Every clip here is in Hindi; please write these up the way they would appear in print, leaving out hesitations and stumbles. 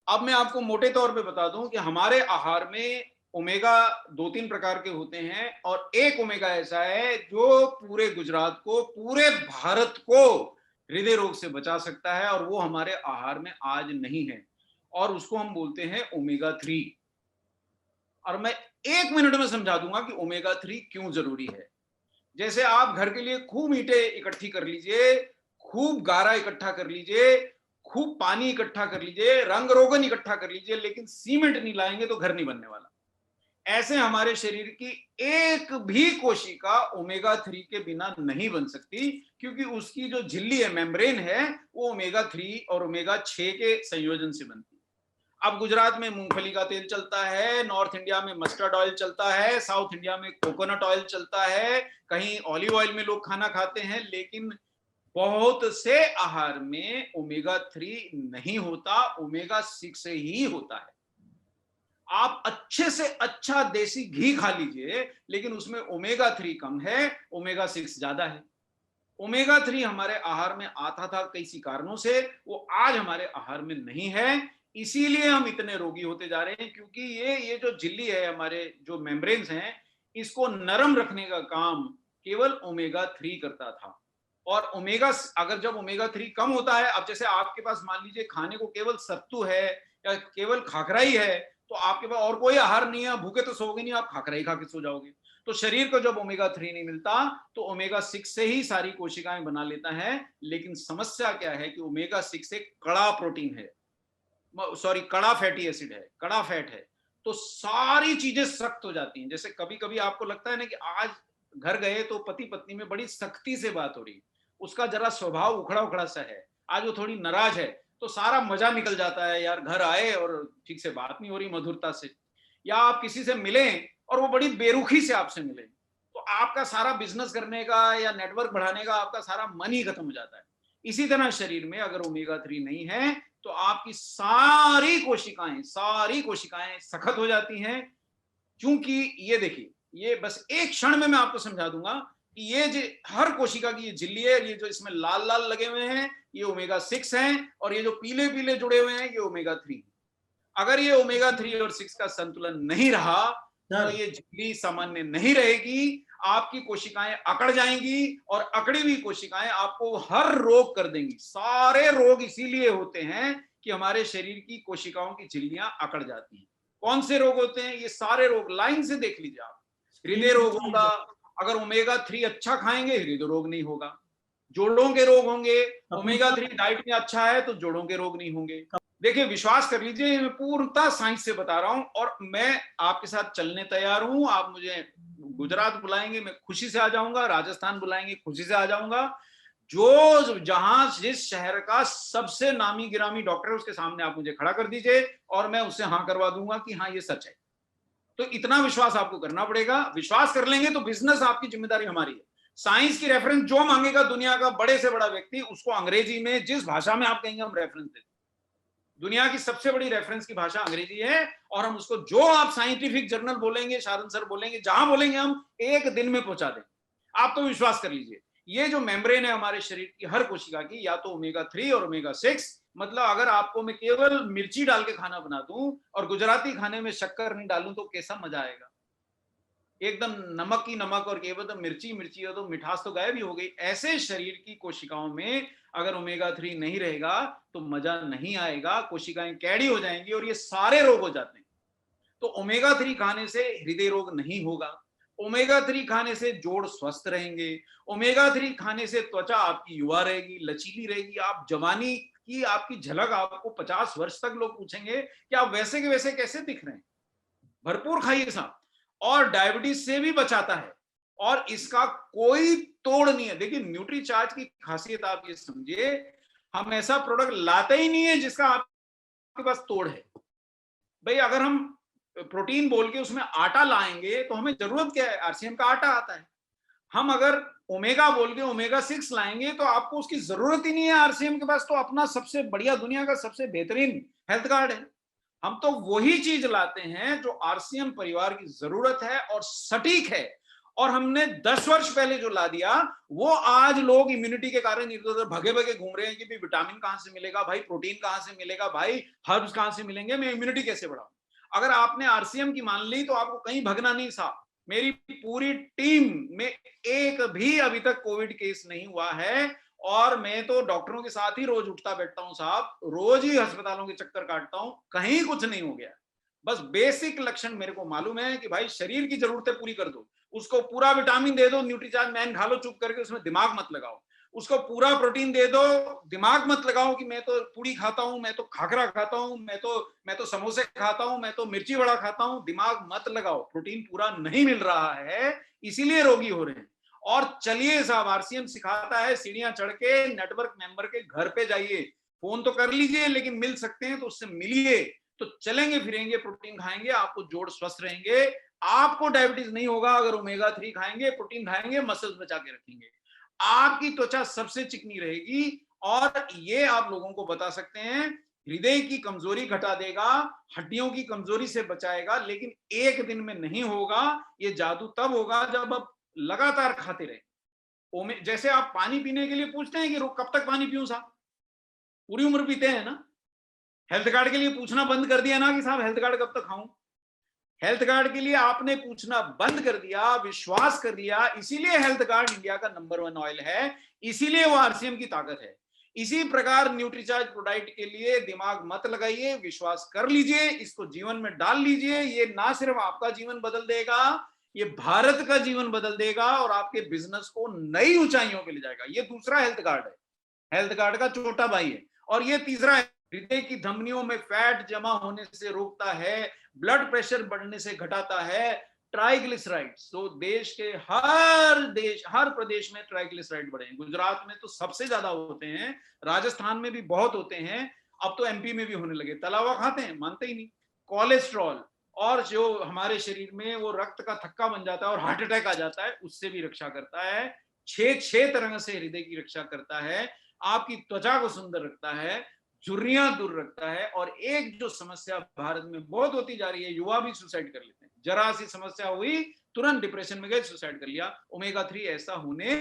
अब मैं आपको मोटे तौर पे बता दूं कि हमारे आहार में ओमेगा 2-3 प्रकार के होते हैं, और एक ओमेगा ऐसा है जो पूरे गुजरात को, पूरे भारत को हृदय रोग से बचा सकता है, और वो हमारे आहार में आज नहीं है, और उसको हम बोलते हैं ओमेगा 3। और मैं 1 मिनट में समझा दूंगा कि ओमेगा 3 क्यों जरूरी है। जैसे आप घर के लिए खूब ईंटें इकट्ठी कर लीजिए, खूब गारा इकट्ठा कर लीजिए, खूब पानी इकट्ठा कर लीजिए, रंग रोगन इकट्ठा कर लीजिए, लेकिन सीमेंट नहीं लाएंगे तो घर नहीं बनने वाला। ऐसे हमारे शरीर की एक भी कोशिका ओमेगा 3 के बिना नहीं बन सकती, क्योंकि उसकी जो झिल्ली है, मेम्ब्रेन है, वो ओमेगा 3 और ओमेगा 6 के संयोजन से बनती है। अब गुजरात में मूंगफली का तेल चलता है, नॉर्थ इंडिया में मस्टर्ड ऑयल चलता है, साउथ इंडिया में कोकोनट ऑयल चलता है, कहीं ऑलिव ऑयल में लोग खाना खाते हैं, लेकिन बहुत से आहार में ओमेगा 3 नहीं होता, ओमेगा 6 ही होता है। आप अच्छे से अच्छा देसी घी खा लीजिए, लेकिन उसमें ओमेगा 3 कम है, ओमेगा 6 ज्यादा है। ओमेगा 3 हमारे आहार में आता था कई कारणों से, वो आज हमारे आहार में नहीं है। इसीलिए हम इतने रोगी होते जा रहे हैं, क्योंकि ये जो झिल्ली है, हमारे जो मेम्ब्रेन्स हैं, इसको नरम रखने का काम केवल ओमेगा 3 करता था। और ओमेगा, अगर जब ओमेगा 3 कम होता है, अब जैसे आपके पास मान लीजिए खाने को केवल सत्तू है या केवल खाकरा ही है, तो आपके पास और कोई आहार नहीं है, भूखे तो सोओगे नहीं, आप खाकरा ही खा के सो जाओगे। तो शरीर को जब ओमेगा 3 नहीं मिलता, तो ओमेगा 6 से ही सारी कोशिकाएं बना लेता है। लेकिन समस्या क्या है कि ओमेगा 6 एक कड़ा प्रोटीन है, सॉरी कड़ा फैटी एसिड है, कड़ा फैट है, तो सारी चीजें सख्त हो जाती हैं। जैसे कभी कभी आपको लगता है ना कि आज घर गए तो पति पत्नी में बड़ी सख्ती से बात हो रही, उसका जरा स्वभाव उखड़ा उखड़ा सा है, आज वो थोड़ी नाराज है, तो सारा मजा निकल जाता है यार, घर आए और ठीक से बात नहीं हो रही मधुरता से। या आप किसी से मिलें और वो बड़ी बेरुखी से आपसे मिले, तो आपका सारा बिजनेस करने का या नेटवर्क बढ़ाने का आपका सारा मन ही खत्म हो जाता है। इसी तरह शरीर में अगर ओमेगा 3 नहीं है, तो आपकी सारी कोशिकाएं सखत हो जाती हैं। क्योंकि ये देखिए, ये बस एक क्षण में मैं आपको समझा दूंगा कि ये जो हर कोशिका की ये झिल्ली है, ये जो इसमें लाल लाल लगे हुए हैं, ये ओमेगा 6 हैं, और ये जो पीले पीले जुड़े हुए हैं, ये ओमेगा 3। अगर ये ओमेगा 3 और 6 का संतुलन नहीं रहा, तो ये झिल्ली सामान्य नहीं रहेगी, आपकी कोशिकाएं अकड़ जाएंगी, और अकड़ी हुई कोशिकाएं आपको हर रोग कर देंगी। सारे रोग इसीलिए होते हैं कि हमारे शरीर की कोशिकाओं की झिल्लियां अकड़ जाती हैं। कौन से रोग होते हैं? ये सारे रोग लाइन से देख लीजिए आप। हृदय रोग होगा, अगर ओमेगा 3 अच्छा खाएंगे हृदय रोग नहीं होगा। जोड़ों के रोग होंगे, ओमेगा 3 डाइट में अच्छा है तो जोड़ों के रोग नहीं होंगे। देखिए, विश्वास कर लीजिए, मैं पूर्णतः साइंस से बता रहा हूं, और मैं आपके साथ चलने तैयार हूं। आप मुझे गुजरात बुलाएंगे, मैं खुशी से आ जाऊंगा, राजस्थान बुलाएंगे, खुशी से आ जाऊंगा। जो जहां जिस शहर का सबसे नामी गिरामी डॉक्टर है, उसके सामने आप मुझे खड़ा कर दीजिए, और मैं उससे हाँ करवा दूंगा कि हाँ ये सच है। तो इतना विश्वास आपको करना पड़ेगा। विश्वास कर लेंगे तो बिजनेस आपकी जिम्मेदारी हमारी है। साइंस की रेफरेंस जो मांगेगा दुनिया का बड़े से बड़ा व्यक्ति, उसको अंग्रेजी में जिस भाषा में आप कहेंगे हम रेफरेंस देते। दुनिया की सबसे बड़ी रेफरेंस की भाषा अंग्रेजी है, और हम उसको जो आप साइंटिफिक जर्नल बोलेंगे, शारन सर बोलेंगे, जहां बोलेंगे हम एक दिन में पहुंचा दें। आप तो विश्वास कर लीजिए, ये जो मेम्ब्रेन है हमारे शरीर की हर कोशिका की, या तो ओमेगा 3 और ओमेगा 6, मतलब अगर आपको मैं केवल मिर्ची डाल के खाना बना दूं और गुजराती खाने में शक्कर नहीं डालूं, तो कैसा मजा आएगा? एकदम नमक ही नमक और केवल तो मिर्ची मिर्ची हो, तो मिठास तो गायब ही हो गई। ऐसे शरीर की कोशिकाओं में अगर ओमेगा 3 नहीं रहेगा तो मजा नहीं आएगा, कोशिकाएं कैडी हो जाएंगी और ये सारे रोग हो जाते हैं। तो ओमेगा 3 खाने से हृदय रोग नहीं होगा, ओमेगा 3 खाने से जोड़ स्वस्थ रहेंगे, ओमेगा 3 खाने से त्वचा आपकी युवा रहेगी, लचीली रहेगी, आप जवानी की आपकी झलक आपको 50 वर्ष तक लोग पूछेंगे कि आप वैसे के वैसे कैसे दिख रहे हैं। भरपूर खाइए साहब, और डायबिटीज से भी बचाता है, और इसका कोई तोड़ नहीं है। देखिए, न्यूट्रीचार्ज की खासियत आप ये समझिए, हम ऐसा प्रोडक्ट लाते ही नहीं है जिसका आपके पास तोड़ है। भाई, अगर हम प्रोटीन बोल के उसमें आटा लाएंगे तो हमें जरूरत क्या है? आरसीएम का आटा आता है। हम अगर ओमेगा बोल के ओमेगा 6 लाएंगे तो आपको उसकी जरूरत ही नहीं है। आरसीएम के पास तो अपना सबसे बढ़िया, दुनिया का सबसे बेहतरीन हेल्थ कार्ड है। हम तो वही चीज लाते हैं जो आरसीएम परिवार की जरूरत है और सटीक है, और हमने 10 वर्ष पहले जो ला दिया वो आज लोग इम्यूनिटी के कारण इधर उधर भगे भगे घूम रहे हैं कि भाई विटामिन कहां से मिलेगा, भाई प्रोटीन कहां से मिलेगा, भाई हर्ब्स कहां से मिलेंगे, मैं इम्यूनिटी कैसे बढ़ाऊं। अगर आपने आरसीएम की मान ली तो आपको कहीं भगना नहीं साहब। मेरी पूरी टीम में एक भी अभी तक कोविड केस नहीं हुआ है और मैं तो डॉक्टरों के साथ ही रोज उठता बैठता हूं साहब, रोज ही अस्पतालों के चक्कर काटता हूं, कहीं कुछ नहीं हो गया। बस बेसिक लक्षण मेरे को मालूम है कि भाई शरीर की जरूरतें पूरी कर दो, उसको पूरा विटामिन दे दो, न्यूट्रीचार्ज मैन खा लो चुप करके, उसमें दिमाग मत लगाओ। उसको पूरा प्रोटीन दे दो, दिमाग मत लगाओ कि मैं तो पूड़ी खाता हूं, मैं तो खाकरा खाता हूं, मैं तो समोसे खाता हूं, मैं तो मिर्ची वड़ा खाता हूं, दिमाग मत लगाओ। प्रोटीन पूरा नहीं मिल रहा है इसीलिए रोगी हो रहे हैं। और चलिए साहब, आरसीएम सिखाता है सीढ़ियां चढ़ के नेटवर्क मेंबर के घर पे जाइए, फोन तो कर लीजिए लेकिन मिल सकते हैं तो उससे मिलिए, तो चलेंगे फिरेंगे, प्रोटीन खाएंगे, आपको जोड़ स्वस्थ रहेंगे, आपको डायबिटीज नहीं होगा अगर ओमेगा 3 खाएंगे, प्रोटीन खाएंगे, मसल्स बचा के रखेंगे, आपकी त्वचा सबसे चिकनी रहेगी। और ये आप लोगों को बता सकते हैं, हृदय की कमजोरी घटा देगा, हड्डियों की कमजोरी से बचाएगा, लेकिन एक दिन में नहीं होगा। ये जादू तब होगा जब आप लगातार खाते रहे। जैसे आप पानी पीने के लिए पूछते हैं कि कब तक पानी पीऊं साहब, पूरी उम्र पीते हैं ना। हेल्थ कार्ड के लिए पूछना बंद कर दिया ना कि साहब हेल्थ कार्ड कब तक खाऊं। हेल्थ कार्ड के लिए आपने पूछना बंद कर दिया, विश्वास कर दिया, इसीलिए हेल्थ कार्ड इंडिया का नंबर 1 ऑयल है, इसीलिए वो आरसीएम की ताकत है। इसी प्रकार न्यूट्रीचार्ज प्रोडाइट के लिए दिमाग मत लगाइए, विश्वास कर लीजिए, इसको जीवन में डाल लीजिए। ये ना सिर्फ आपका जीवन बदल देगा, ये भारत का जीवन बदल देगा और आपके बिजनेस को नई ऊंचाइयों पे ले जाएगा। ये दूसरा हेल्थ कार्ड है, हेल्थ कार्ड का छोटा भाई है। और ये तीसरा है, हृदय की धमनियों में फैट जमा होने से रोकता है, ब्लड प्रेशर बढ़ने से घटाता है, ट्राइग्लिसराइड्स। तो देश के हर प्रदेश में ट्राइग्लिसराइड बढ़े हैं। गुजरात में तो सबसे ज्यादा होते हैं, राजस्थान में भी बहुत होते हैं, अब तो एमपी में भी होने लगे। तला हुआ खाते हैं, मानते ही नहीं। कोलेस्ट्रॉल और जो हमारे शरीर में वो रक्त का थक्का बन जाता है और हार्ट अटैक आ जाता है, उससे भी रक्षा करता है। 6 तरह से हृदय की रक्षा करता है, आपकी त्वचा को सुंदर रखता है, झुर्रियां दूर रखता है। और एक जो समस्या भारत में बहुत होती जा रही है, युवा भी सुसाइड कर लेते हैं, जरा सी समस्या हुई तुरंत डिप्रेशन में गए, सुसाइड कर लिया। ओमेगा 3 ऐसा होने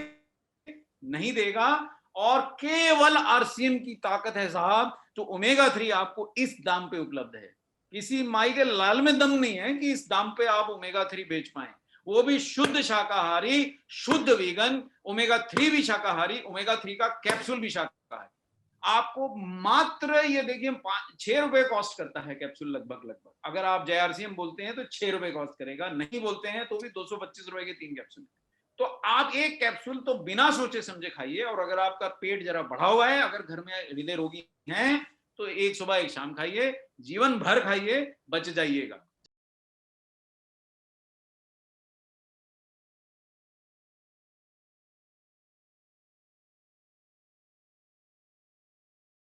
नहीं देगा और केवल आरसीएम की ताकत है साहब। तो ओमेगा 3 आपको इस दाम पे उपलब्ध है, किसी माई के लाल में दम नहीं है कि इस दाम पे आप ओमेगा 3 बेच पाए, वो भी शुद्ध शाकाहारी, शुद्ध वीगन, ओमेगा 3 भी शाकाहारी, ओमेगा 3 का कैप्सूल भी शाकाहारी। आपको मात्र ये देखिए 6 रुपए कॉस्ट करता है कैप्सूल, लगभग। अगर आप जेआरसीएम बोलते हैं तो 6 रुपए कॉस्ट करेगा, नहीं बोलते हैं तो भी 225 रुपए के 3 कैप्सूल। तो आप एक कैप्सूल तो बिना सोचे समझे खाइए। और अगर आपका पेट जरा बढ़ा हुआ है, अगर घर में हृदय रोगी हैं, तो एक सुबह एक शाम खाइए, जीवन भर खाइए, बच जाइएगा।